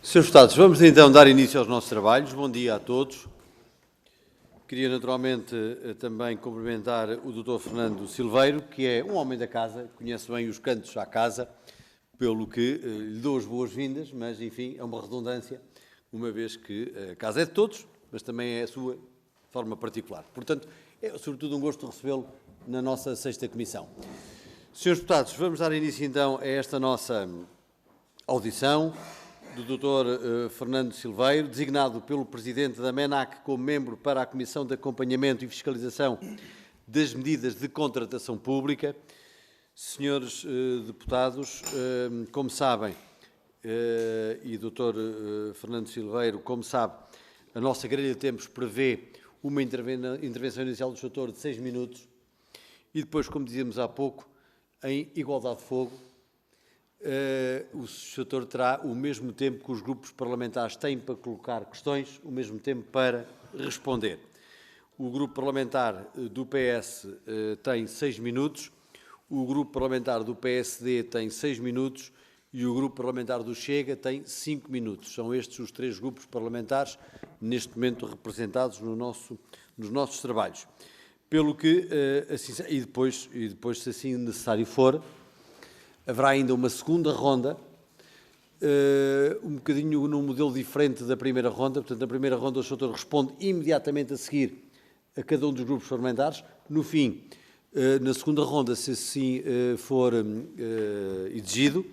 Senhores Deputados, vamos então dar início aos nossos trabalhos. Bom dia a todos. Queria naturalmente também cumprimentar o Dr. Fernando Silveiro, que é um homem da casa, conhece bem os cantos à casa, pelo que lhe dou as boas-vindas, mas enfim, é uma redundância, uma vez que a casa é de todos, mas também é a sua de forma particular. Portanto, é sobretudo um gosto recebê-lo na nossa sexta comissão. Senhores Deputados, vamos dar início então a esta nossa audição do Dr. Fernando Silveiro, designado pelo Presidente da MENAC como membro para a Comissão de Acompanhamento e Fiscalização das Medidas de Contratação Pública. Senhores deputados, como sabem, e Dr. Fernando Silveiro, como sabe, a nossa grelha de tempos prevê uma intervenção inicial do Sr. de 6 minutos e depois, como dizíamos há pouco, em igualdade de fogo, o Sr. terá o mesmo tempo que os grupos parlamentares têm para colocar questões, o mesmo tempo para responder. O grupo parlamentar do PS tem 6 minutos, o grupo parlamentar do PSD tem 6 minutos e o grupo parlamentar do Chega tem 5 minutos. São estes os 3 grupos parlamentares neste momento representados nos nossos trabalhos. Pelo que, assim, e depois, se assim necessário for, haverá ainda uma segunda ronda, um bocadinho num modelo diferente da primeira ronda. Portanto, na primeira ronda o Sr. responde imediatamente a seguir a cada um dos grupos parlamentares. No fim, na segunda ronda, se assim for exigido,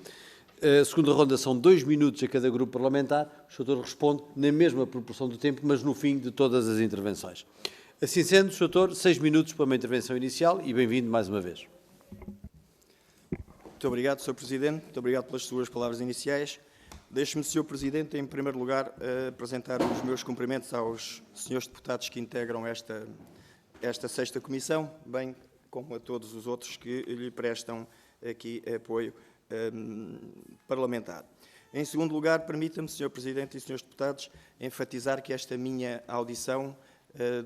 a segunda ronda são 2 minutos a cada grupo parlamentar. O Sr. responde na mesma proporção do tempo, mas no fim de todas as intervenções. Assim sendo, Sr. 6 minutos para uma intervenção inicial e bem-vindo mais uma vez. Muito obrigado, Sr. Presidente. Muito obrigado pelas suas palavras iniciais. Deixe-me, Sr. Presidente, em primeiro lugar, apresentar os meus cumprimentos aos senhores deputados que integram esta sexta comissão, bem como a todos os outros que lhe prestam aqui apoio parlamentar. Em segundo lugar, permita-me, Sr. Presidente e senhores deputados, enfatizar que esta minha audição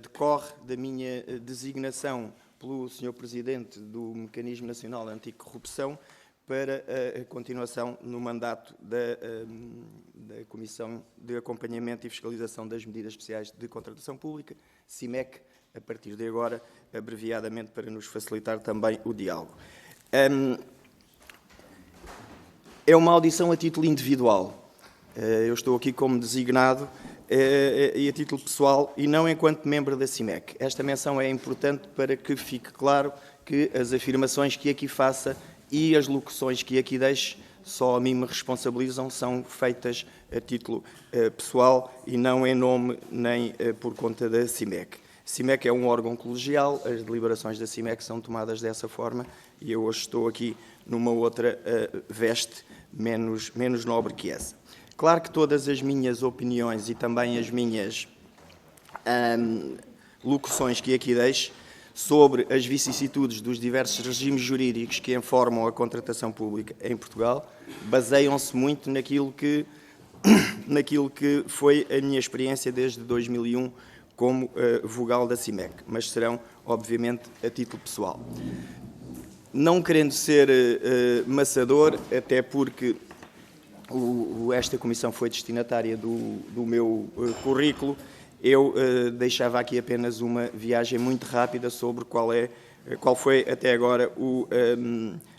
decorre da minha designação pelo Sr. Presidente do Mecanismo Nacional Anticorrupção para a continuação no mandato da Comissão de Acompanhamento e Fiscalização das Medidas Especiais de Contratação Pública, CIMEC, a partir de agora, abreviadamente, para nos facilitar também o diálogo. É uma audição a título individual. Eu estou aqui como designado e a título pessoal e não enquanto membro da CIMEC. Esta menção é importante para que fique claro que as afirmações que aqui faça e as locuções que aqui deixe só a mim me responsabilizam, são feitas a título pessoal e não em nome nem por conta da CIMEC. A CIMEC é um órgão colegial, as deliberações da CIMEC são tomadas dessa forma e eu hoje estou aqui numa outra veste menos nobre que essa. Claro que todas as minhas opiniões e também as minhas locuções que aqui deixo sobre as vicissitudes dos diversos regimes jurídicos que informam a contratação pública em Portugal baseiam-se muito naquilo que foi a minha experiência desde 2001 como vogal da CIMEC, mas serão, obviamente, a título pessoal. Não querendo ser maçador, até porque esta comissão foi destinatária do meu currículo, eu deixava aqui apenas uma viagem muito rápida sobre qual foi até agora o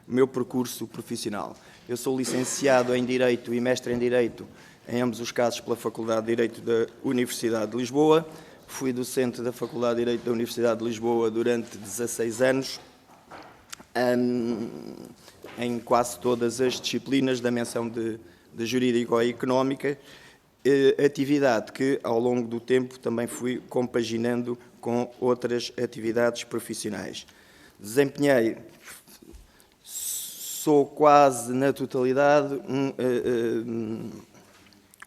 meu percurso profissional. Eu sou licenciado em Direito e mestre em Direito, em ambos os casos pela Faculdade de Direito da Universidade de Lisboa. Fui docente da Faculdade de Direito da Universidade de Lisboa durante 16 anos, em quase todas as disciplinas da menção de Jurídico-Económica, atividade que, ao longo do tempo, também fui compaginando com outras atividades profissionais. Sou quase na totalidade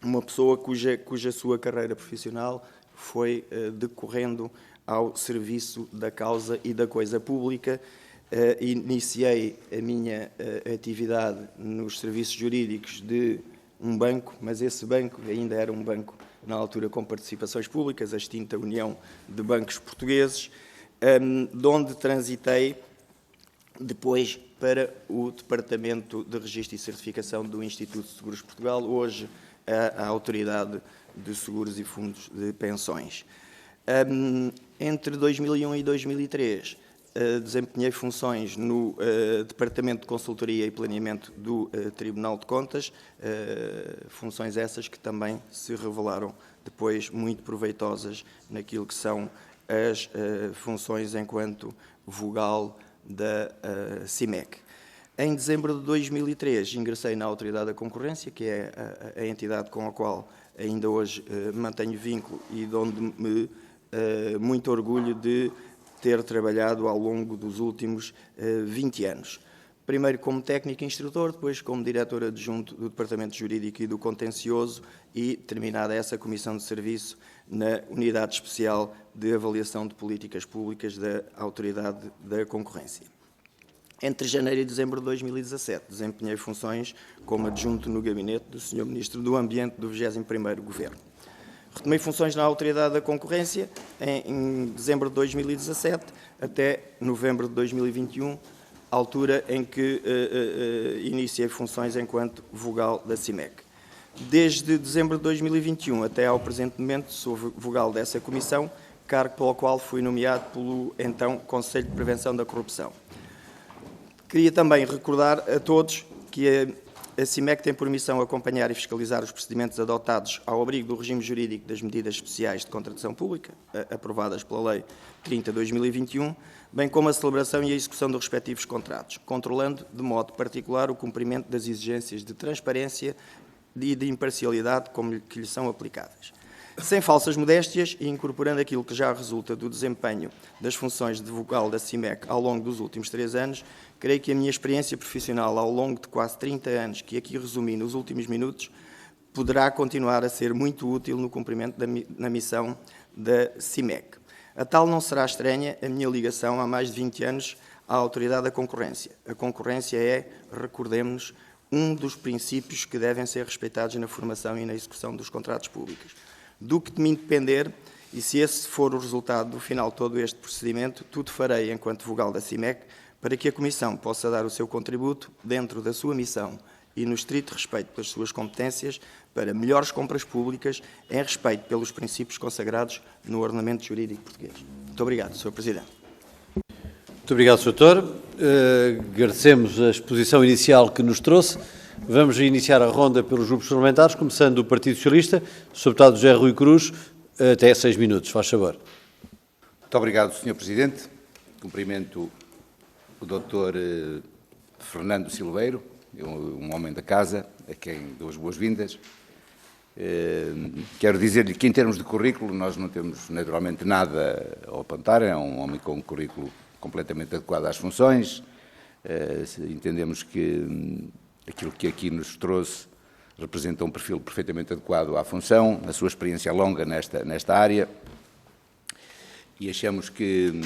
uma pessoa cuja sua carreira profissional foi decorrendo ao serviço da causa e da coisa pública. Iniciei a minha atividade nos serviços jurídicos de um banco, mas esse banco ainda era um banco, na altura, com participações públicas, a extinta União de Bancos Portugueses, de onde transitei depois para o Departamento de Registro e Certificação do Instituto de Seguros de Portugal, hoje à Autoridade de Seguros e Fundos de Pensões. Entre 2001 e 2003, desempenhei funções no Departamento de Consultoria e Planeamento do Tribunal de Contas, funções essas que também se revelaram depois muito proveitosas naquilo que são as funções enquanto vogal da CIMEC. Em dezembro de 2003, ingressei na Autoridade da Concorrência, que é a entidade com a qual ainda hoje mantenho vínculo e de onde me muito orgulho de ter trabalhado ao longo dos últimos 20 anos. Primeiro como técnico instrutor, depois como diretor adjunto do Departamento Jurídico e do Contencioso e, terminada essa comissão de serviço, na Unidade Especial de Avaliação de Políticas Públicas da Autoridade da Concorrência. Entre janeiro e dezembro de 2017, desempenhei funções como adjunto no gabinete do Sr. Ministro do Ambiente do 21º Governo. Retomei funções na Autoridade da Concorrência em dezembro de 2017 até novembro de 2021, altura em que iniciei funções enquanto vogal da CIMEC. Desde dezembro de 2021 até ao presente momento sou vogal dessa comissão, cargo pelo qual fui nomeado pelo então Conselho de Prevenção da Corrupção. Queria também recordar a todos que a CIMEC tem por missão acompanhar e fiscalizar os procedimentos adotados ao abrigo do regime jurídico das medidas especiais de contratação pública, aprovadas pela Lei 30/2021, bem como a celebração e a execução dos respectivos contratos, controlando de modo particular o cumprimento das exigências de transparência e de imparcialidade que lhe são aplicáveis. Sem falsas modéstias e incorporando aquilo que já resulta do desempenho das funções de vogal da CIMEC ao longo dos últimos 3 anos, creio que a minha experiência profissional ao longo de quase 30 anos, que aqui resumi nos últimos minutos, poderá continuar a ser muito útil no cumprimento da missão da CIMEC. A tal não será estranha a minha ligação há mais de 20 anos à Autoridade da Concorrência. A concorrência é, recordemos-nos, um dos princípios que devem ser respeitados na formação e na execução dos contratos públicos. Do que de mim depender, e se esse for o resultado do final de todo este procedimento, tudo farei enquanto vogal da CIMEC para que a Comissão possa dar o seu contributo dentro da sua missão e no estrito respeito pelas suas competências para melhores compras públicas em respeito pelos princípios consagrados no ordenamento jurídico português. Muito obrigado, Sr. Presidente. Muito obrigado, Sr. Doutor. Agradecemos a exposição inicial que nos trouxe. Vamos iniciar a ronda pelos grupos parlamentares, começando do Partido Socialista, Sr. Deputado José Rui Cruz, até 6 minutos, faz favor. Muito obrigado, Sr. Presidente. Cumprimento o Dr. Fernando Silveiro, um homem da casa, a quem dou as boas-vindas. Quero dizer-lhe que, em termos de currículo, nós não temos naturalmente nada a apontar. É um homem com um currículo completamente adequado às funções. Entendemos que aquilo que aqui nos trouxe representa um perfil perfeitamente adequado à função, a sua experiência longa nesta área, e achamos que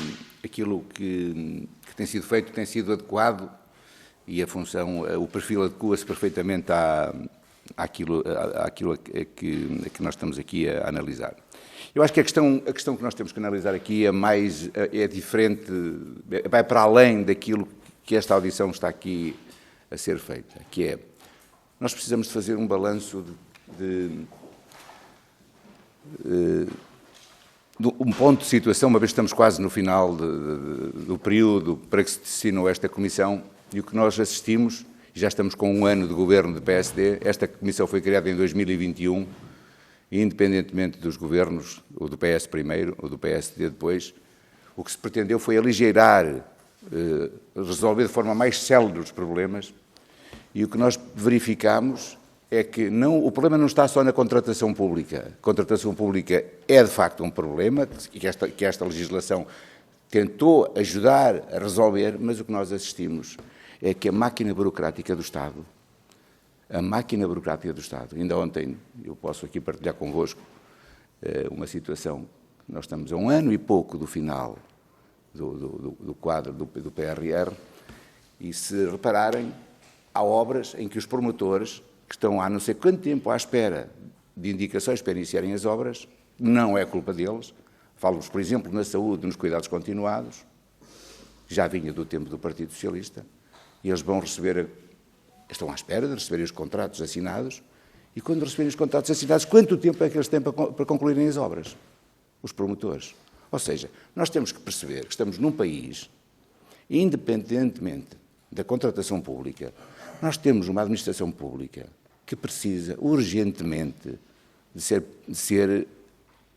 aquilo que tem sido feito tem sido adequado e a função, o perfil adequa-se perfeitamente àquilo que nós estamos aqui a analisar. Eu acho que a questão que nós temos que analisar aqui é diferente, vai para além daquilo que esta audição está aqui a ser feita, que é, nós precisamos de fazer um balanço um ponto de situação, uma vez que estamos quase no final do período para que se designou esta comissão, e o que nós assistimos, já estamos com um ano de governo do PSD, esta comissão foi criada em 2021, e independentemente dos governos, ou do PS primeiro, ou do PSD depois, o que se pretendeu foi aligeirar, resolver de forma mais célere os problemas, e o que nós verificamos é que o problema não está só na contratação pública. A contratação pública é, de facto, um problema, que esta legislação tentou ajudar a resolver, mas o que nós assistimos é que a máquina burocrática do Estado, ainda ontem, eu posso aqui partilhar convosco uma situação, nós estamos a um ano e pouco do final do quadro do PRR, e se repararem, há obras em que os promotores, que estão há não sei quanto tempo à espera de indicações para iniciarem as obras, não é culpa deles. Falo-vos, por exemplo, na saúde, nos cuidados continuados, já vinha do tempo do Partido Socialista, e eles estão à espera de receberem os contratos assinados, E quando receberem os contratos assinados, quanto tempo é que eles têm para concluírem as obras? Os promotores. Ou seja, nós temos que perceber que estamos num país, independentemente da contratação pública, nós temos uma administração pública que precisa urgentemente de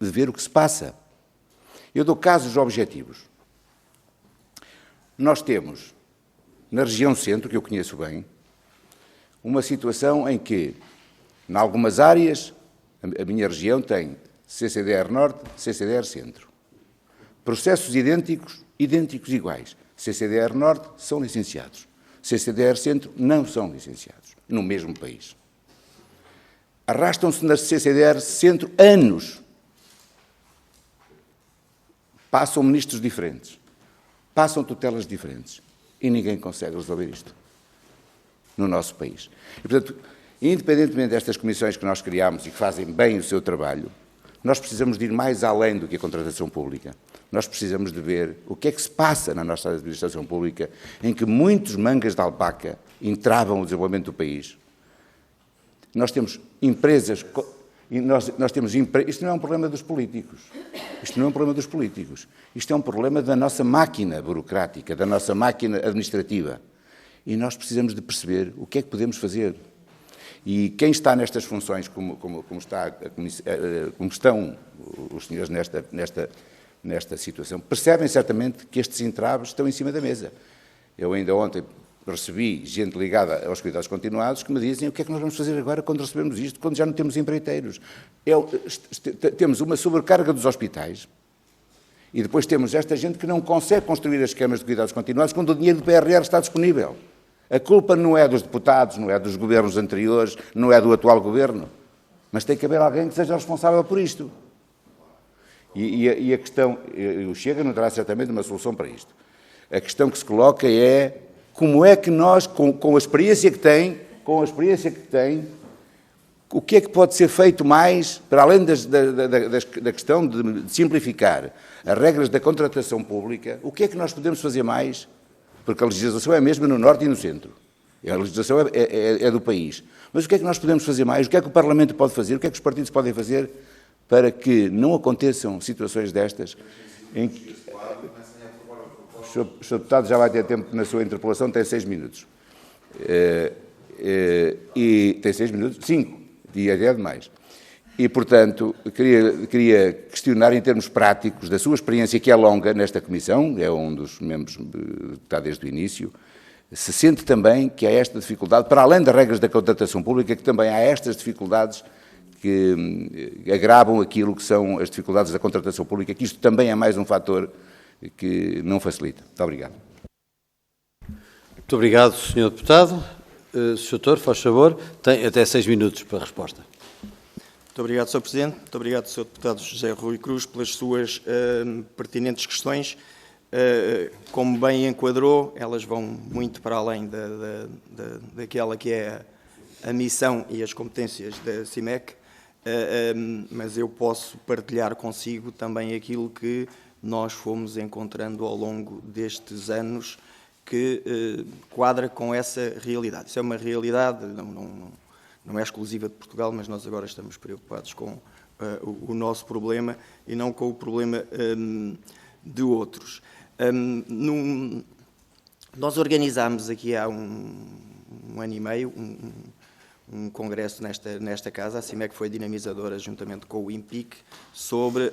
ver o que se passa. Eu dou casos objetivos. Nós temos, na região centro, que eu conheço bem, uma situação em que, em algumas áreas, a minha região tem CCDR Norte, CCDR Centro. Processos idênticos iguais. CCDR Norte são licenciados. CCDR Centro não são licenciados, no mesmo país. Arrastam-se na CCDR Centro anos. Passam ministros diferentes. Passam tutelas diferentes. E ninguém consegue resolver isto no nosso país. E, portanto, independentemente destas comissões que nós criámos e que fazem bem o seu trabalho, nós precisamos de ir mais além do que a contratação pública. Nós precisamos de ver o que é que se passa na nossa administração pública, em que muitos mangas de alpaca entravam o desenvolvimento do país. Nós temos empresas... Isto não é um problema dos políticos. Isto não é um problema dos políticos. Isto é um problema da nossa máquina burocrática, da nossa máquina administrativa. E nós precisamos de perceber o que é que podemos fazer. E quem está nestas funções, como estão os senhores nesta situação, percebem certamente que estes entraves estão em cima da mesa. Eu ainda ontem recebi gente ligada aos cuidados continuados que me dizem o que é que nós vamos fazer agora quando recebemos isto, quando já não temos empreiteiros. Temos uma sobrecarga dos hospitais e depois temos esta gente que não consegue construir as camas de cuidados continuados quando o dinheiro do PRR está disponível. A culpa não é dos deputados, não é dos governos anteriores, não é do atual governo, mas tem que haver alguém que seja responsável por isto. E a questão, o Chega não terá certamente uma solução para isto. A questão que se coloca é como é que nós, com a experiência que tem, o que é que pode ser feito mais, para além da questão de simplificar as regras da contratação pública, o que é que nós podemos fazer mais? Porque a legislação é a mesma no Norte e no Centro. A legislação é do país. Mas o que é que nós podemos fazer mais? O que é que o Parlamento pode fazer? O que é que os partidos podem fazer para que não aconteçam situações destas em que... O Sr. Deputado já vai ter tempo na sua interpelação, tem 6 minutos. E tem 6 minutos? 5. E é demais. E, portanto, queria questionar em termos práticos da sua experiência, que é longa nesta Comissão, é um dos membros que está desde o início, se sente também que há esta dificuldade, para além das regras da contratação pública, que também há estas dificuldades que agravam aquilo que são as dificuldades da contratação pública, que isto também é mais um fator que não facilita. Muito obrigado. Muito obrigado, Sr. Deputado. Sr. Doutor, faz favor, tem até 6 minutos para a resposta. Muito obrigado, Sr. Presidente. Muito obrigado, Sr. Deputado José Rui Cruz, pelas suas pertinentes questões. Como bem enquadrou, elas vão muito para além daquela que é a missão e as competências da CIMEC, mas eu posso partilhar consigo também aquilo que nós fomos encontrando ao longo destes anos que quadra com essa realidade. Isso é uma realidade, não é exclusiva de Portugal, mas nós agora estamos preocupados com o nosso problema e não com o problema de outros. Nós organizámos aqui há um ano e meio um congresso nesta casa, a CIMEC foi dinamizadora juntamente com o IMPIC, sobre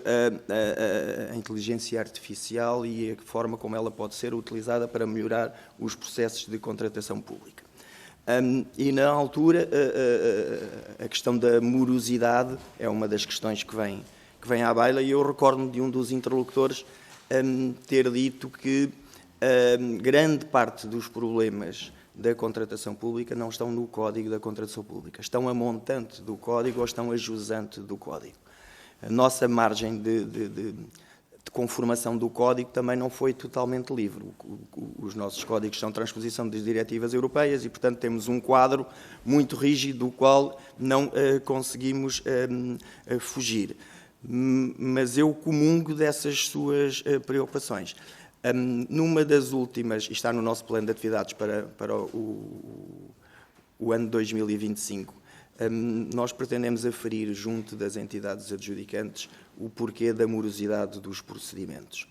a inteligência artificial e a forma como ela pode ser utilizada para melhorar os processos de contratação pública. E na altura a questão da morosidade é uma das questões que vem à baila, e eu recordo-me de um dos interlocutores ter dito que grande parte dos problemas da contratação pública não estão no Código da Contratação Pública, estão a montante do Código ou estão a jusante do Código. A nossa margem de conformação do Código também não foi totalmente livre. Os nossos códigos são transposição das diretivas europeias e, portanto, temos um quadro muito rígido do qual não conseguimos fugir. Mas eu comungo dessas suas preocupações. Numa das últimas, e está no nosso plano de atividades para o ano 2025, nós pretendemos aferir junto das entidades adjudicantes o porquê da morosidade dos procedimentos.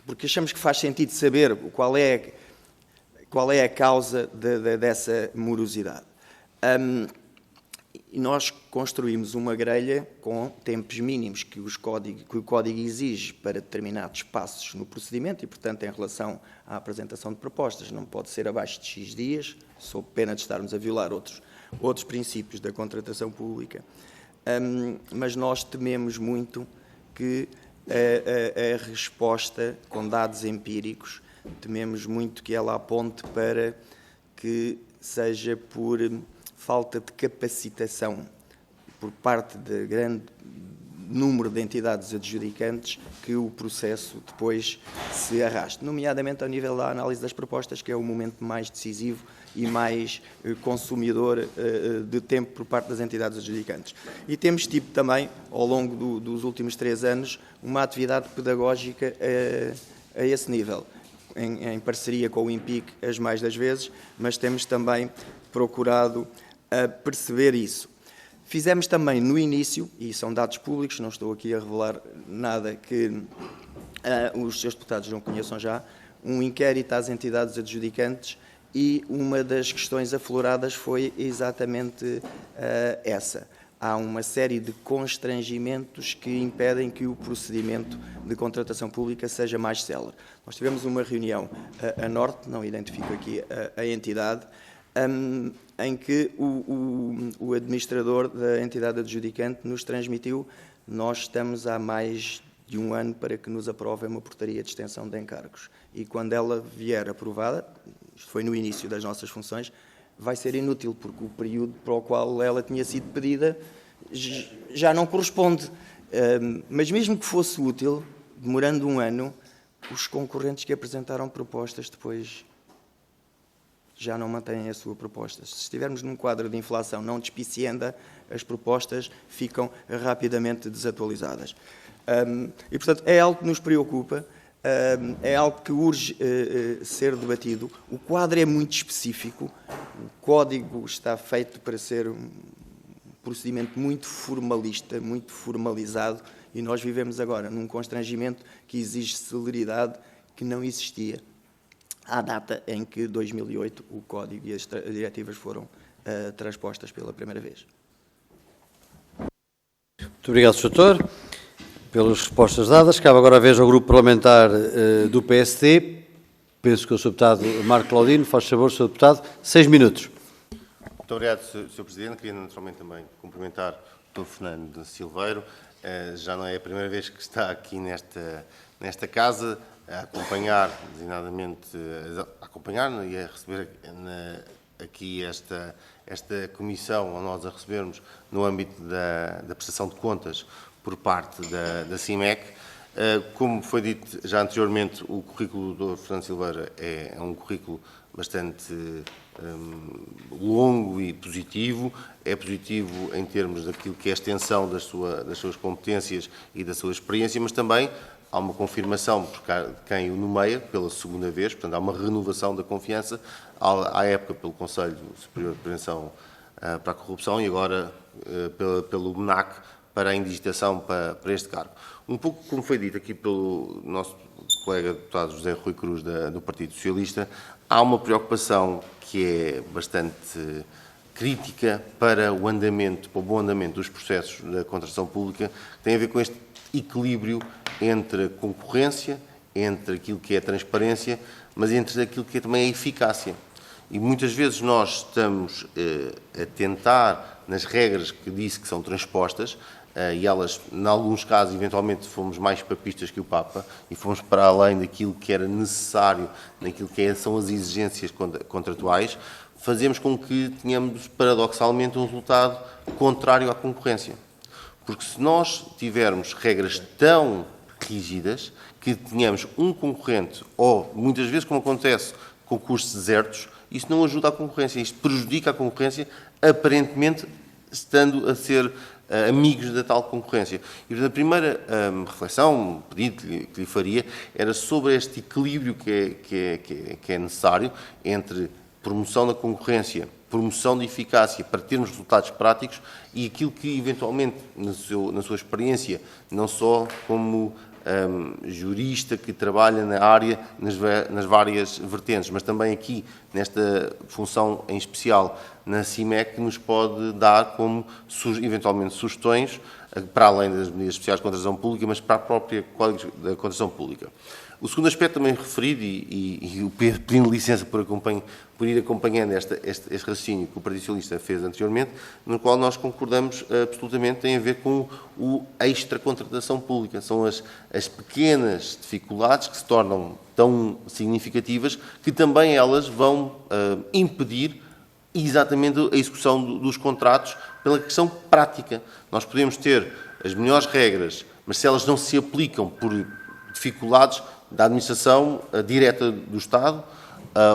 Porque achamos que faz sentido saber qual é a causa dessa morosidade. E nós construímos uma grelha com tempos mínimos que o Código exige para determinados passos no procedimento e, portanto, em relação à apresentação de propostas, não pode ser abaixo de X dias, sob pena de estarmos a violar outros princípios da contratação pública. Mas nós tememos muito que a resposta, com dados empíricos, tememos muito que ela aponte para que seja por falta de capacitação por parte de grande número de entidades adjudicantes que o processo depois se arraste, nomeadamente ao nível da análise das propostas, que é o momento mais decisivo e mais consumidor de tempo por parte das entidades adjudicantes. E temos tido também, ao longo dos últimos 3 anos, uma atividade pedagógica a esse nível, em parceria com o INPIC as mais das vezes, mas temos também procurado perceber isso. Fizemos também no início, e são dados públicos, não estou aqui a revelar nada que os seus deputados não conheçam já, um inquérito às entidades adjudicantes e uma das questões afloradas foi exatamente essa. Há uma série de constrangimentos que impedem que o procedimento de contratação pública seja mais célere. Nós tivemos uma reunião a Norte, não identifico aqui a entidade, em que o administrador da entidade adjudicante nos transmitiu: nós estamos há mais de 1 ano para que nos aprovem uma portaria de extensão de encargos. E quando ela vier aprovada, isto foi no início das nossas funções, vai ser inútil, porque o período para o qual ela tinha sido pedida já não corresponde. Mas mesmo que fosse útil, demorando 1 ano, os concorrentes que apresentaram propostas depois já não mantêm a sua proposta. Se estivermos num quadro de inflação não despicienda, as propostas ficam rapidamente desatualizadas. E, portanto, é algo que nos preocupa, é algo que urge ser debatido. O quadro é muito específico, o código está feito para ser um procedimento muito formalista, muito formalizado, e nós vivemos agora num constrangimento que exige celeridade que não existia à data em que, 2008, o Código e as diretivas foram transpostas pela primeira vez. Muito obrigado, Sr. Doutor, pelas respostas dadas. Cabe agora a vez ao Grupo Parlamentar do PSD. Penso que o Sr. Deputado Marco Claudino, faz favor, Sr. Deputado, 6 minutos. Muito obrigado, Sr. Presidente. Queria naturalmente também cumprimentar o Dr. Fernando Silveiro. Já não é a primeira vez que está aqui nesta casa, a acompanhar, designadamente, a acompanhar e a receber aqui esta comissão, ou nós a recebermos no âmbito da prestação de contas por parte da CIMEC. Como foi dito já anteriormente, o currículo do Dr. Fernando Silveira é um currículo bastante longo e positivo. É positivo em termos daquilo que é a extensão das suas competências e da sua experiência, mas também há uma confirmação por quem o nomeia pela 2ª vez, portanto há uma renovação da confiança, à época pelo Conselho Superior de Prevenção para a Corrupção e agora pelo BNAC para a indigitação para este cargo. Um pouco como foi dito aqui pelo nosso colega deputado José Rui Cruz do Partido Socialista, há uma preocupação que é bastante crítica para o bom andamento dos processos da contratação pública, que tem a ver com este equilíbrio entre a concorrência, entre aquilo que é a transparência, mas entre aquilo que é também a eficácia. E muitas vezes nós estamos a tentar, nas regras que disse que são transpostas, e elas, em alguns casos, eventualmente fomos mais papistas que o Papa e fomos para além daquilo que era necessário, naquilo que são as exigências contratuais, fazemos com que tenhamos, paradoxalmente, um resultado contrário à concorrência. Porque se nós tivermos regras tão rígidas que tenhamos um concorrente, ou muitas vezes, como acontece, concursos desertos, isso não ajuda a concorrência, isto prejudica a concorrência, aparentemente estando a ser amigos da tal concorrência. E a primeira reflexão, um pedido que lhe faria, era sobre este equilíbrio que é necessário entre promoção da concorrência, promoção de eficácia, para termos resultados práticos e aquilo que, eventualmente, na sua experiência, não só como jurista que trabalha na área, nas várias vertentes, mas também aqui, nesta função em especial, na CIMEC, nos pode dar como, eventualmente, sugestões, para além das medidas especiais de contratação pública, mas para a própria Código da Contratação Pública. O segundo aspecto também referido, e pedindo licença por ir acompanhando este raciocínio que o Partido Socialista fez anteriormente, no qual nós concordamos absolutamente, tem a ver com o extra-contratação pública. São as pequenas dificuldades que se tornam tão significativas que também elas vão impedir exatamente a execução dos contratos pela questão prática. Nós podemos ter as melhores regras, mas se elas não se aplicam por dificuldades da administração direta do Estado,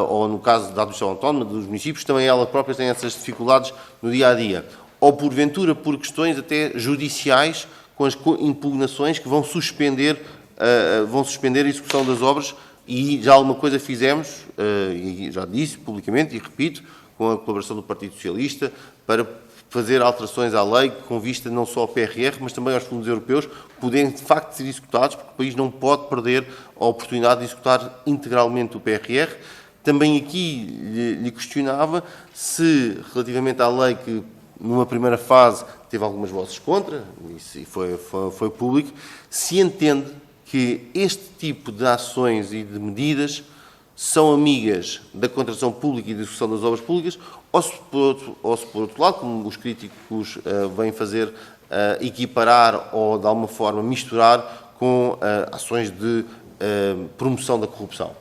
ou no caso da administração autónoma, dos municípios, também elas próprias têm essas dificuldades no dia-a-dia. Ou, porventura, por questões até judiciais, com as impugnações que vão suspender a execução das obras, e já alguma coisa fizemos, e já disse publicamente, e repito, com a colaboração do Partido Socialista, para fazer alterações à lei com vista não só ao PRR, mas também aos fundos europeus, poderem de facto ser executados, porque o país não pode perder a oportunidade de executar integralmente o PRR. Também aqui lhe questionava se, relativamente à lei que numa primeira fase teve algumas vozes contra, isso foi público, se entende que este tipo de ações e de medidas são amigas da contratação pública e da execução das obras públicas, ou se por outro lado, como os críticos vêm fazer, equiparar ou de alguma forma misturar com ações de promoção da corrupção.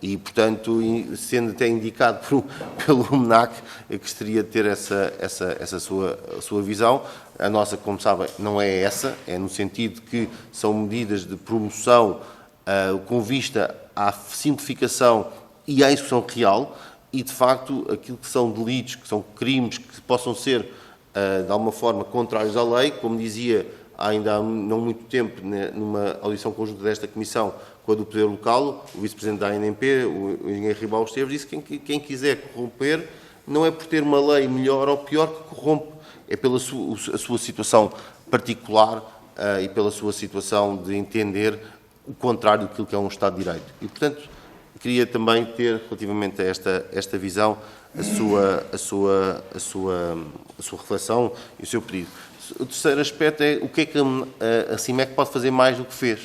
E, portanto, sendo até indicado pelo MNAC, que gostaria de ter essa sua visão. A nossa, como sabem, não é essa, é no sentido que são medidas de promoção com vista à simplificação e à execução real e, de facto, aquilo que são delitos, que são crimes que possam ser, de alguma forma, contrários à lei, como dizia ainda há não muito tempo, numa audição conjunta desta Comissão, com a do Poder Local, o Vice-Presidente da ANP, o engenheiro Ribal Esteves, disse que quem quiser corromper não é por ter uma lei melhor ou pior que corrompe, é pela a sua situação particular e pela sua situação de entender o contrário daquilo que é um Estado de Direito. E, portanto, queria também ter, relativamente a esta visão, a sua reflexão e o seu pedido. O terceiro aspecto é o que é que a CIMEC pode fazer mais do que fez,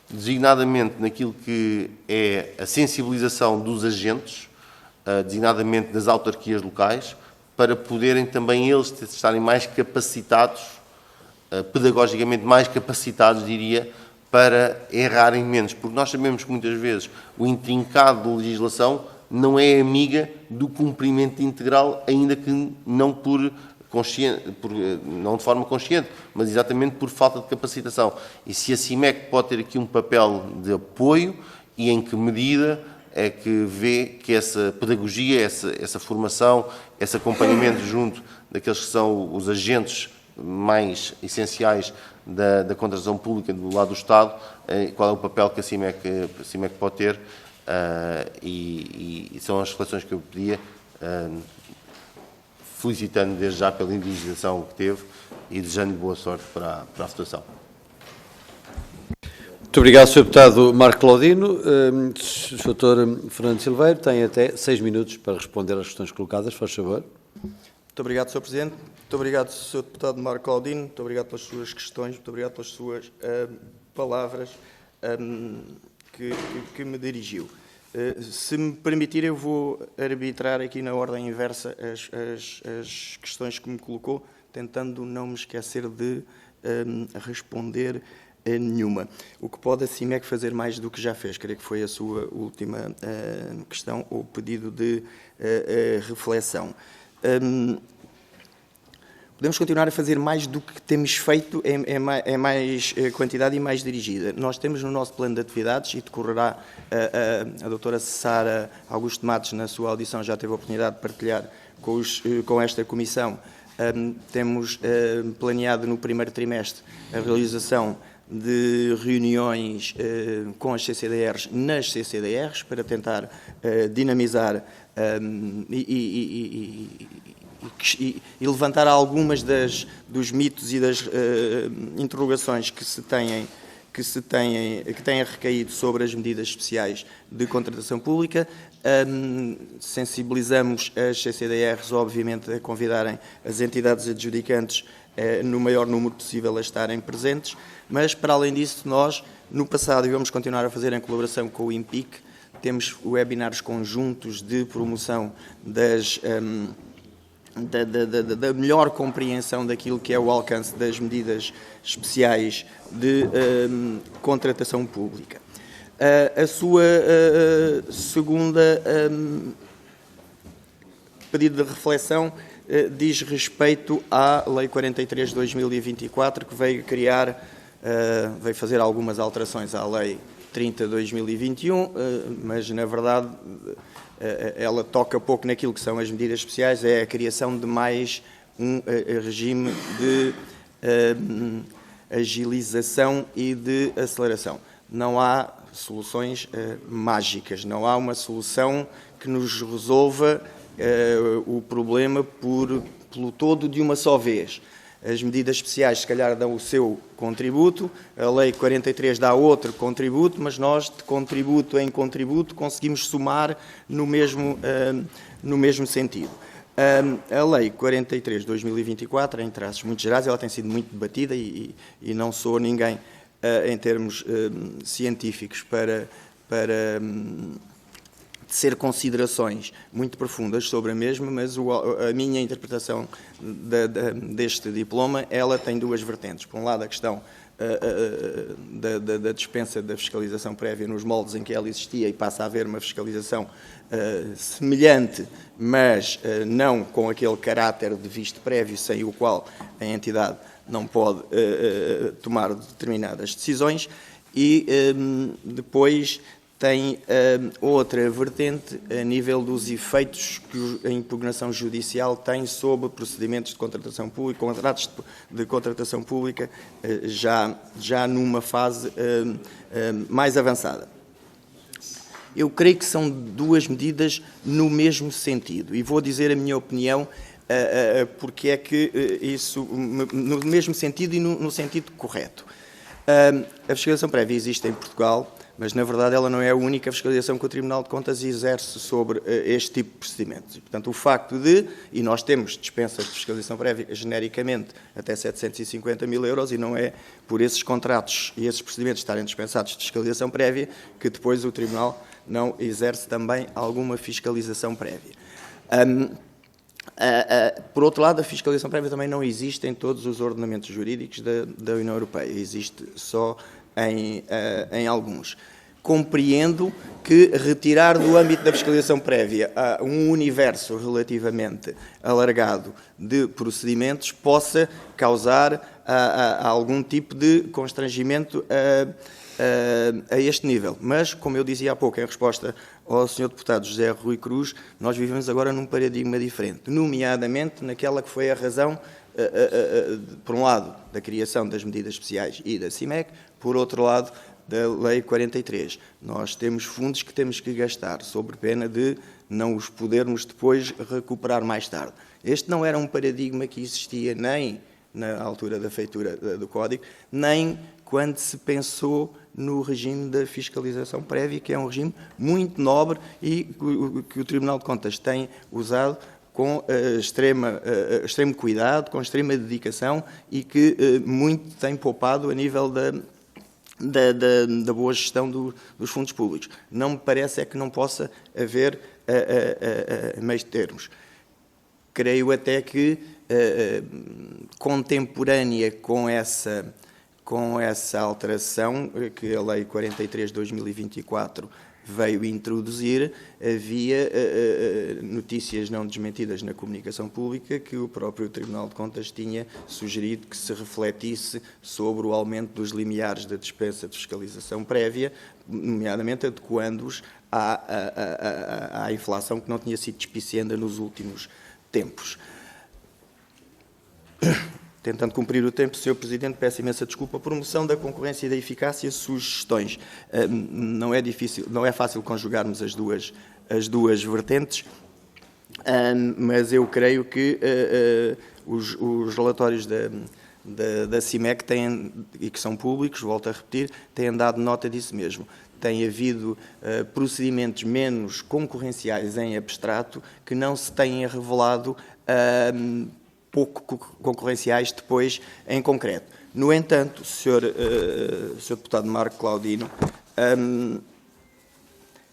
designadamente naquilo que é a sensibilização dos agentes, designadamente das autarquias locais, para poderem também eles estarem mais capacitados, pedagogicamente mais capacitados, diria, para errarem menos, porque nós sabemos que muitas vezes o intrincado da legislação não é amiga do cumprimento integral, ainda que não não de forma consciente, mas exatamente por falta de capacitação. E se a CIMEC pode ter aqui um papel de apoio e em que medida é que vê que essa pedagogia, essa formação, esse acompanhamento junto daqueles que são os agentes mais essenciais da contratação pública do lado do Estado, qual é o papel que a CIMEC pode ter, e são as reflexões que eu pedia, felicitando desde já pela individualização que teve e desejando-lhe boa sorte para a votação. Muito obrigado, Sr. Deputado Marco Claudino. Sr. Dr. Fernando Silveiro tem até 6 minutos para responder às questões colocadas, faz favor. Muito obrigado, Sr. Presidente. Muito obrigado, Sr. Deputado Marco Claudino. Muito obrigado pelas suas questões. Muito obrigado pelas suas palavras que me dirigiu. Se me permitir, eu vou arbitrar aqui na ordem inversa as questões que me colocou, tentando não me esquecer de responder a nenhuma. O que pode a CIMEC fazer mais do que já fez? Creio que foi a sua última questão ou pedido de reflexão. Podemos continuar a fazer mais do que temos feito em mais quantidade e mais dirigida. Nós temos no nosso plano de atividades, e decorrerá a doutora Sara Augusto Matos, na sua audição, já teve a oportunidade de partilhar com esta comissão, temos planeado no primeiro trimestre a realização de reuniões com as CCDRs nas CCDRs para tentar dinamizar e levantar algumas dos mitos e das interrogações que têm recaído sobre as medidas especiais de contratação pública. Sensibilizamos as CCDRs, obviamente, a convidarem as entidades adjudicantes no maior número possível a estarem presentes, mas, para além disso, nós, no passado, e vamos continuar a fazer em colaboração com o IMPIC, temos webinars conjuntos de promoção da melhor compreensão daquilo que é o alcance das medidas especiais de contratação pública. A sua segunda pedido de reflexão diz respeito à Lei 43 de 2024, que veio fazer algumas alterações à Lei 30 de 2021, mas, na verdade, ela toca pouco naquilo que são as medidas especiais, é a criação de mais um regime de agilização e de aceleração. Não há soluções mágicas, não há uma solução que nos resolva o problema pelo todo de uma só vez. As medidas especiais, se calhar, dão o seu contributo, a Lei 43 dá outro contributo, mas nós, de contributo em contributo, conseguimos somar no mesmo sentido. A Lei 43 de 2024, em traços muito gerais, ela tem sido muito debatida e não sou ninguém, em termos científicos, para tecer considerações muito profundas sobre a mesma, mas a minha interpretação deste diploma, ela tem duas vertentes. Por um lado, a questão da dispensa da fiscalização prévia nos moldes em que ela existia, e passa a haver uma fiscalização semelhante, mas não com aquele caráter de visto prévio, sem o qual a entidade não pode tomar determinadas decisões, e depois tem outra vertente a nível dos efeitos que a impugnação judicial tem sobre procedimentos de contratação pública, contratos de contratação pública, já numa fase mais avançada. Eu creio que são duas medidas no mesmo sentido, e vou dizer a minha opinião porque é que isso, no mesmo sentido e no sentido correto. A fiscalização prévia existe em Portugal, mas, na verdade, ela não é a única fiscalização que o Tribunal de Contas exerce sobre este tipo de procedimentos. E, portanto, o facto e nós temos dispensas de fiscalização prévia, genericamente, até 750 mil euros, e não é por esses contratos e esses procedimentos estarem dispensados de fiscalização prévia que depois o Tribunal não exerce também alguma fiscalização prévia. Por outro lado, a fiscalização prévia também não existe em todos os ordenamentos jurídicos da União Europeia, existe só em alguns. Compreendo que retirar do âmbito da fiscalização prévia um universo relativamente alargado de procedimentos possa causar algum tipo de constrangimento a este nível. Mas, como eu dizia há pouco, em resposta ao Sr. Deputado José Rui Cruz, nós vivemos agora num paradigma diferente, nomeadamente naquela que foi a razão, por um lado, da criação das medidas especiais e da CIMEC, por outro lado, da Lei 43. Nós temos fundos que temos que gastar, sob pena de não os podermos depois recuperar mais tarde. Este não era um paradigma que existia nem na altura da feitura do Código, nem quando se pensou no regime da fiscalização prévia, que é um regime muito nobre e que o Tribunal de Contas tem usado com extremo cuidado, com extrema dedicação e que muito tem poupado a nível da boa gestão dos fundos públicos. Não me parece que não possa haver meios termos. Creio até que, contemporânea com essa alteração que a Lei 43 de 2024 veio introduzir, havia notícias não desmentidas na comunicação pública que o próprio Tribunal de Contas tinha sugerido que se refletisse sobre o aumento dos limiares da dispensa de fiscalização prévia, nomeadamente adequando-os à inflação que não tinha sido despicienda nos últimos tempos. tentando cumprir o tempo, Sr. Presidente, peço imensa desculpa. Promoção da concorrência e da eficácia, sugestões. Não é difícil, não é fácil conjugarmos as duas vertentes, mas eu creio que os relatórios da CIMEC têm, e que são públicos, volto a repetir, têm dado nota disso mesmo. Tem havido procedimentos menos concorrenciais em abstrato que não se têm revelado pouco concorrenciais depois em concreto. No entanto, Sr. Deputado Marco Claudino,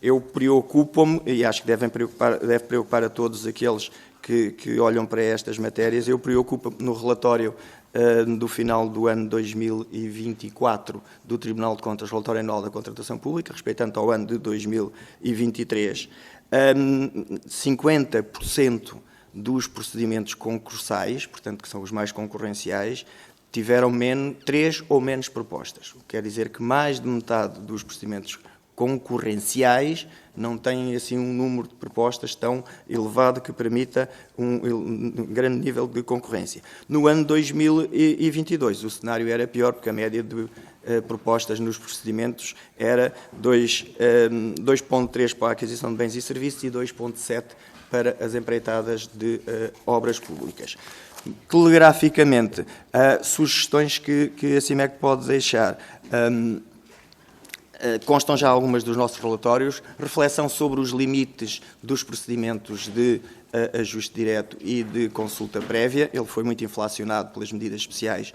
eu preocupo-me, e acho que deve preocupar a todos aqueles que olham para estas matérias, eu preocupo-me no relatório do final do ano 2024 do Tribunal de Contas, relatório anual da contratação pública, respeitando ao ano de 2023, 50% dos procedimentos concursais, portanto, que são os mais concorrenciais, tiveram 3 ou menos propostas. O que quer dizer que mais de metade dos procedimentos concorrenciais não têm assim um número de propostas tão elevado que permita um grande nível de concorrência. No ano 2022 o cenário era pior, porque a média de propostas nos procedimentos era 2,3 para a aquisição de bens e serviços e 2,7 para as empreitadas de obras públicas. Telegraficamente, sugestões que a CIMEC pode deixar. Constam já algumas dos nossos relatórios, reflexão sobre os limites dos procedimentos de ajuste direto e de consulta prévia. Ele foi muito inflacionado pelas medidas especiais,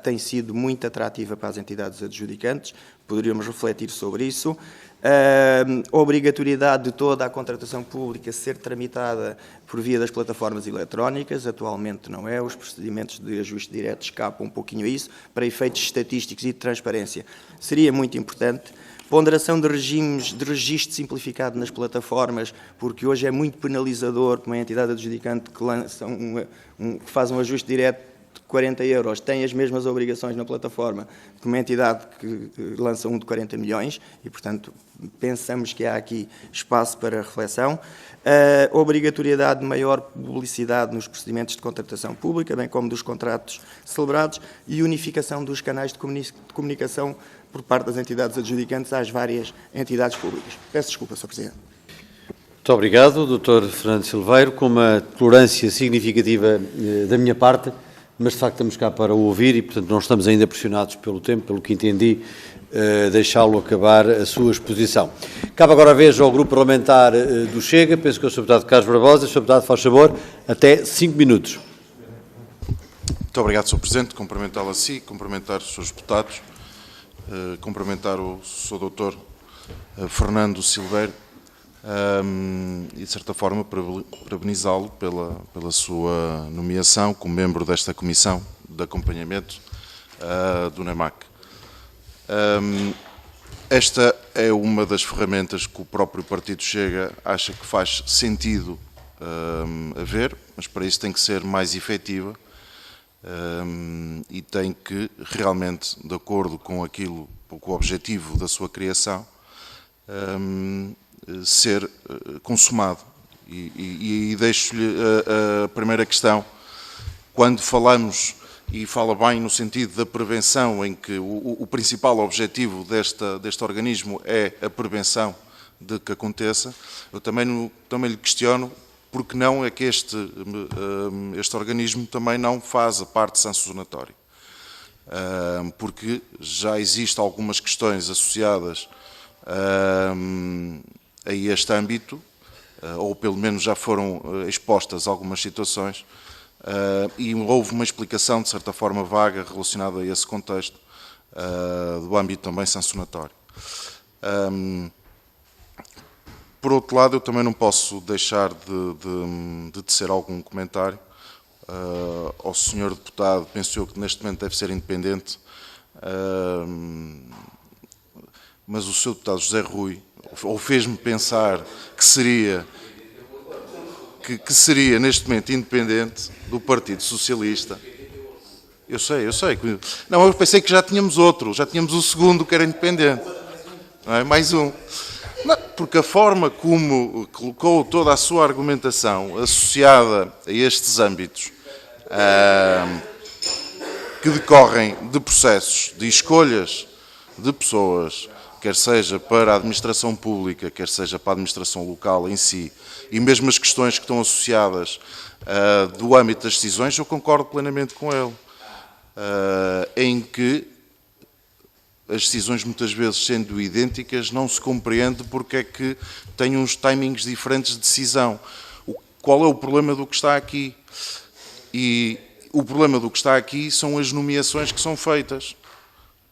tem sido muito atrativa para as entidades adjudicantes, poderíamos refletir sobre isso. A obrigatoriedade de toda a contratação pública ser tramitada por via das plataformas eletrónicas, atualmente não é, os procedimentos de ajuste direto escapam um pouquinho a isso, para efeitos estatísticos e de transparência seria muito importante. Ponderação de regimes de registro simplificado nas plataformas, porque hoje é muito penalizador para uma entidade adjudicante que faz um ajuste direto de 40 euros, tem as mesmas obrigações na plataforma que uma entidade que lança um de 40 milhões e, portanto, pensamos que há aqui espaço para reflexão. A obrigatoriedade de maior publicidade nos procedimentos de contratação pública, bem como dos contratos celebrados, e unificação dos canais de comunicação por parte das entidades adjudicantes às várias entidades públicas. Peço desculpa, Sr. Presidente. Muito obrigado, Dr. Fernando Silveiro, com uma tolerância significativa da minha parte, mas de facto estamos cá para o ouvir e, portanto, não estamos ainda pressionados pelo tempo, pelo que entendi, deixá-lo acabar a sua exposição. Cabe agora a vez ao Grupo Parlamentar do Chega, penso que é o Sr. Deputado Carlos Barbosa. Sr. Deputado, faz favor, até 5 minutos. Muito obrigado, Sr. Presidente. Cumprimentá-lo a si, cumprimentar os Srs. Deputados, cumprimentar o Sr. Dr. Fernando Silveiro e, de certa forma, parabenizá-lo pela sua nomeação como membro desta Comissão de Acompanhamento do NEMAC. Esta é uma das ferramentas que o próprio Partido Chega acha que faz sentido haver, mas para isso tem que ser mais efetiva e tem que realmente, de acordo com com o objetivo da sua criação, ser consumado. E deixo-lhe a primeira questão. Quando falamos, e fala bem no sentido da prevenção, em que o principal objetivo deste organismo é a prevenção de que aconteça, eu também lhe questiono porque não é que este organismo também não faz a parte sancionatória. Porque já existem algumas questões associadas a este âmbito, ou pelo menos já foram expostas algumas situações, e houve uma explicação, de certa forma vaga, relacionada a esse contexto, do âmbito também sancionatório. Por outro lado, eu também não posso deixar de tecer algum comentário ao Sr. Deputado. Penso eu que neste momento deve ser independente, mas o Sr. Deputado José Rui ou fez-me pensar que seria neste momento independente do Partido Socialista. Eu sei. Não, eu pensei que já tínhamos outro, já tínhamos o segundo que era independente. Não é? Mais um. Não, porque a forma como colocou toda a sua argumentação associada a estes âmbitos, que decorrem de processos, de escolhas de pessoas, quer seja para a administração pública, quer seja para a administração local em si, e mesmo as questões que estão associadas do âmbito das decisões, eu concordo plenamente com ele, em que as decisões muitas vezes sendo idênticas não se compreende porque é que têm uns timings diferentes de decisão. Qual é o problema do que está aqui? E o problema do que está aqui são as nomeações que são feitas.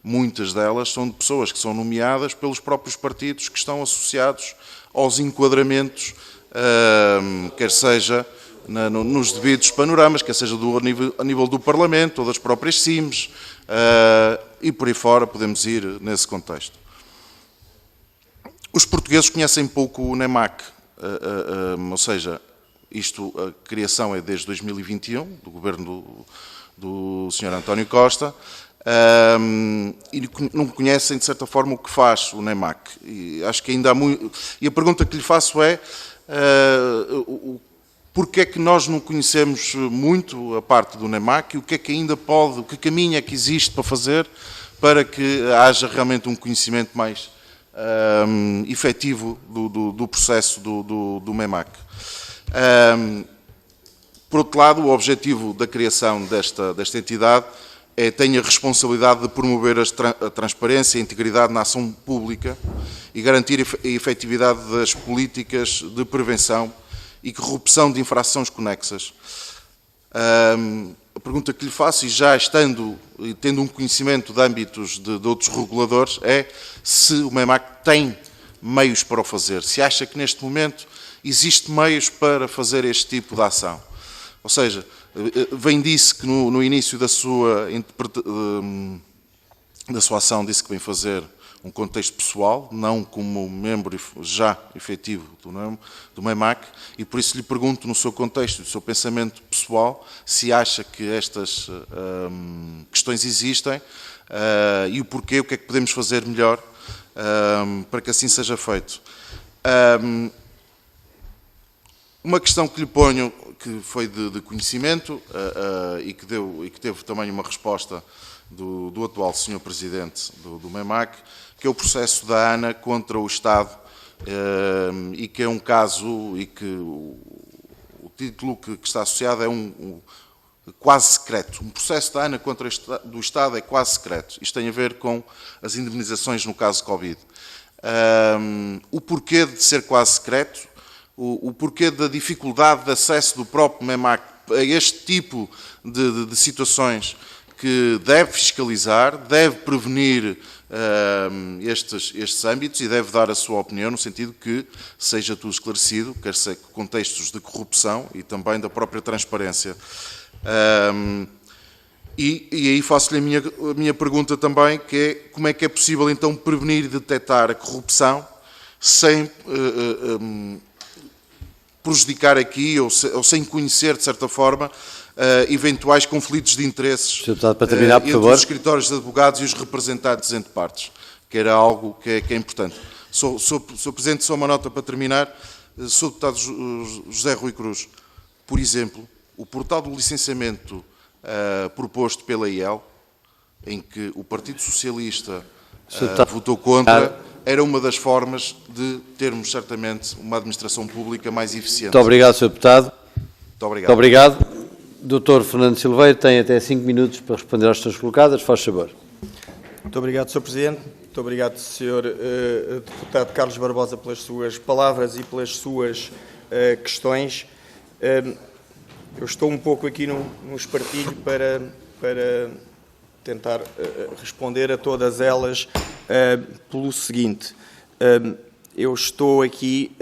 Muitas delas são de pessoas que são nomeadas pelos próprios partidos que estão associados aos enquadramentos, quer seja nos devidos panoramas, quer seja a nível do Parlamento ou das próprias CIMs, e por aí fora podemos ir nesse contexto. Os portugueses conhecem pouco o NEMAC, ou seja, a criação é desde 2021, do governo do Sr. António Costa, e não conhecem, de certa forma, o que faz o NEMAC. E acho que ainda há muito... E a pergunta que lhe faço é porque é que nós não conhecemos muito a parte do NEMAC e o que é que ainda pode, o que caminho é que existe para fazer para que haja realmente um conhecimento mais efetivo do processo do MEMAC. Por outro lado, o objetivo da criação desta entidade tem a responsabilidade de promover a transparência e a integridade na ação pública e garantir a efetividade das políticas de prevenção e corrupção de infrações conexas. A pergunta que lhe faço, e já tendo um conhecimento de âmbitos de outros reguladores, é se o MEMAC tem meios para o fazer, se acha que neste momento existe meios para fazer este tipo de ação. Ou seja, bem disse que no início da sua ação disse que vem fazer um contexto pessoal, não como membro já efetivo do MEMAC, e por isso lhe pergunto, no seu contexto, no seu pensamento pessoal, se acha que estas questões existem e o porquê, o que é que podemos fazer melhor para que assim seja feito. Uma questão que lhe ponho, que foi de conhecimento e que teve também uma resposta do atual Sr. Presidente do MEMAC, que é o processo da ANA contra o Estado, e que é um caso e que o título que está associado é quase secreto. Um processo da ANA contra o Estado é quase secreto. Isto tem a ver com as indemnizações no caso Covid. O porquê de ser quase secreto, o porquê da dificuldade de acesso do próprio MEMAC a este tipo de situações que deve fiscalizar, deve prevenir estes âmbitos e deve dar a sua opinião no sentido que seja tudo esclarecido, quer ser contextos de corrupção e também da própria transparência. E aí faço-lhe a minha pergunta também, que é como é que é possível então prevenir e detectar a corrupção sem prejudicar aqui ou sem conhecer, de certa forma, eventuais conflitos de interesses para terminar, por entre favor. os escritórios de advogados e os representantes entre partes, que era algo que é importante. Sr. Presidente, só uma nota para terminar. Sr. Deputado José Rui Cruz, por exemplo, o portal do licenciamento proposto pela IEL, em que o Partido Socialista votou contra, era uma das formas de termos, certamente, uma administração pública mais eficiente. Muito obrigado, Sr. Deputado. Muito obrigado. Muito obrigado. Dr. Fernando Silveiro tem até 5 minutos para responder às questões colocadas. Faz favor. Muito obrigado, Sr. Presidente. Muito obrigado, Sr. Deputado Carlos Barbosa, pelas suas palavras e pelas suas questões. Eu estou um pouco aqui no espartilho para tentar responder a todas elas pelo seguinte. Eu estou aqui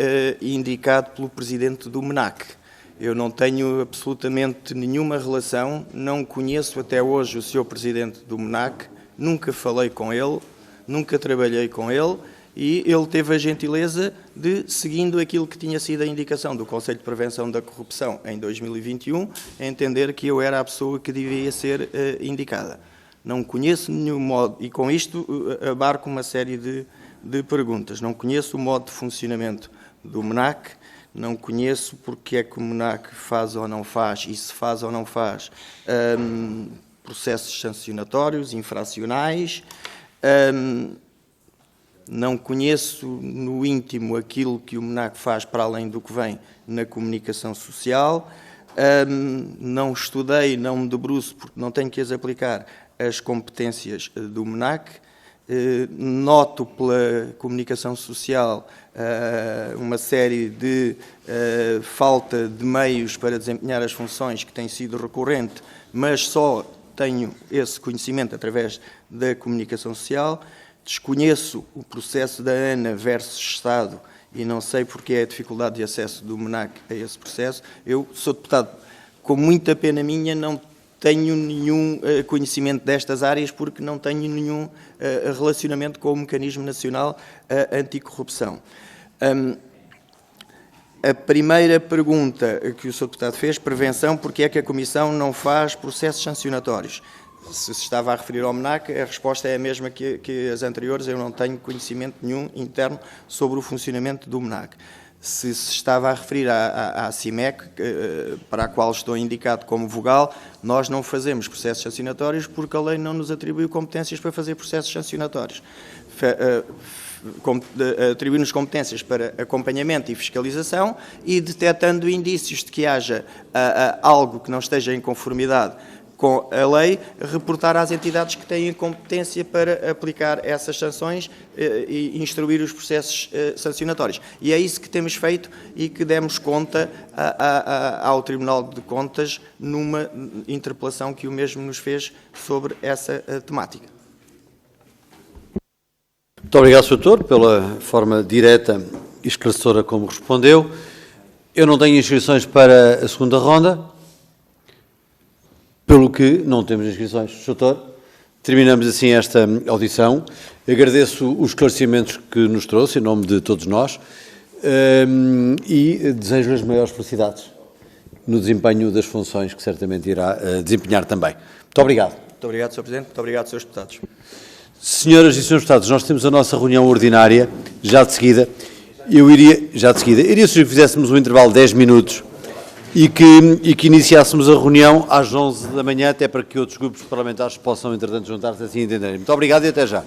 indicado pelo Presidente do MENAC. Eu não tenho absolutamente nenhuma relação, não conheço até hoje o Sr. Presidente do MENAC, nunca falei com ele, nunca trabalhei com ele e ele teve a gentileza de, seguindo aquilo que tinha sido a indicação do Conselho de Prevenção da Corrupção em 2021, entender que eu era a pessoa que devia ser indicada. Não conheço nenhum modo, e com isto abarco uma série de perguntas. Não conheço o modo de funcionamento do MENAC, não conheço porque é que o MENAC faz ou não faz, e se faz ou não faz, processos sancionatórios, infracionais. Não conheço no íntimo aquilo que o MNAC faz para além do que vem na comunicação social. Não estudei, não me debruço, porque não tenho que as aplicar, as competências do MNAC. Noto pela comunicação social uma série de falta de meios para desempenhar as funções que tem sido recorrente, mas só tenho esse conhecimento através da comunicação social. Desconheço o processo da ANA versus Estado e não sei porque é a dificuldade de acesso do MNAC a esse processo. Eu sou deputado, com muita pena minha, não tenho nenhum conhecimento destas áreas porque não tenho nenhum relacionamento com o Mecanismo Nacional Anticorrupção. A primeira pergunta que o Sr. Deputado fez, prevenção, porque é que a Comissão não faz processos sancionatórios? Se estava a referir ao MNAC, a resposta é a mesma que as anteriores, eu não tenho conhecimento nenhum interno sobre o funcionamento do MNAC. Se estava a referir à CIMEC, para a qual estou indicado como vogal, nós não fazemos processos sancionatórios porque a lei não nos atribuiu competências para fazer processos sancionatórios. Atribuir-nos competências para acompanhamento e fiscalização e, detectando indícios de que haja algo que não esteja em conformidade com a lei, reportar às entidades que têm competência para aplicar essas sanções e instruir os processos sancionatórios. E é isso que temos feito e que demos conta ao Tribunal de Contas numa interpelação que o mesmo nos fez sobre essa temática. Muito obrigado, Sr. Doutor, pela forma direta e esclarecedora como respondeu. Eu não tenho inscrições para a segunda ronda. Pelo que não temos inscrições. Sr. Doutor, terminamos assim esta audição. Agradeço os esclarecimentos que nos trouxe, em nome de todos nós, e desejo as maiores felicidades no desempenho das funções que certamente irá desempenhar também. Muito obrigado. Muito obrigado, Sr. Presidente. Muito obrigado, Srs. Deputados. Senhoras e Srs. Deputados, nós temos a nossa reunião ordinária, já de seguida. Iria sugerir que fizéssemos um intervalo de 10 minutos e que iniciássemos a reunião às 11 da manhã, até para que outros grupos parlamentares possam, entretanto, juntar-se assim entenderem. Muito obrigado e até já.